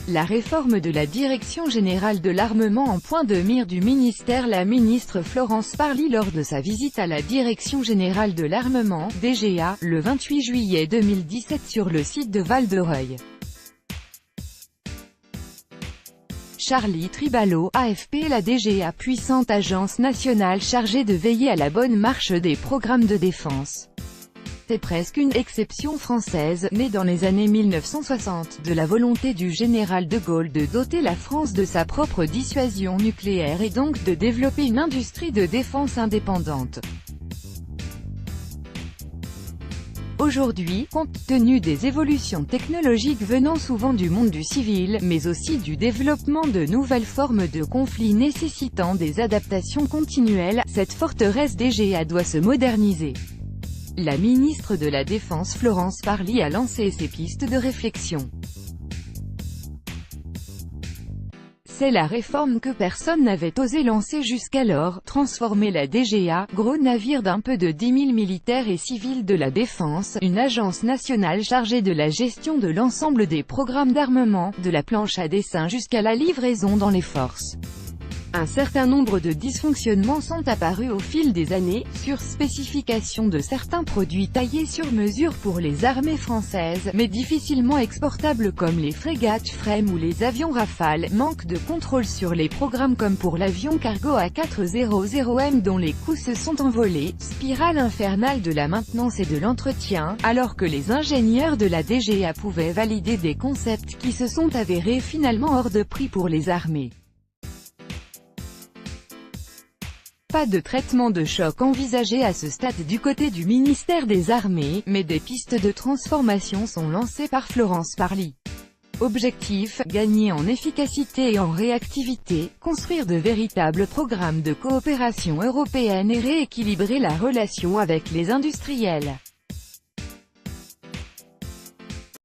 La réforme de la Direction générale de l'armement en point de mire du ministère. La ministre Florence Parly lors de sa visite à la Direction générale de l'armement, DGA, le 28 juillet 2017 sur le site de Val-de-Reuil. Charlie Tribalo, AFP. La DGA, puissante agence nationale chargée de veiller à la bonne marche des programmes de défense. C'est presque une exception française, née dans les années 1960, de la volonté du général de Gaulle de doter la France de sa propre dissuasion nucléaire et donc de développer une industrie de défense indépendante. Aujourd'hui, compte tenu des évolutions technologiques venant souvent du monde du civil, mais aussi du développement de nouvelles formes de conflits nécessitant des adaptations continuelles, cette forteresse DGA doit se moderniser. La ministre de la Défense Florence Parly a lancé ses pistes de réflexion. C'est la réforme que personne n'avait osé lancer jusqu'alors, transformer la DGA, gros navire d'un peu de 10 000 militaires et civils de la défense, une agence nationale chargée de la gestion de l'ensemble des programmes d'armement, de la planche à dessin jusqu'à la livraison dans les forces. Un certain nombre de dysfonctionnements sont apparus au fil des années, sur spécification de certains produits taillés sur mesure pour les armées françaises, mais difficilement exportables comme les frégates Frame ou les avions Rafale, manque de contrôle sur les programmes comme pour l'avion cargo A400M dont les coûts se sont envolés, spirale infernale de la maintenance et de l'entretien, alors que les ingénieurs de la DGA pouvaient valider des concepts qui se sont avérés finalement hors de prix pour les armées. Pas de traitement de choc envisagé à ce stade du côté du ministère des Armées, mais des pistes de transformation sont lancées par Florence Parly. Objectif, gagner en efficacité et en réactivité, construire de véritables programmes de coopération européenne et rééquilibrer la relation avec les industriels.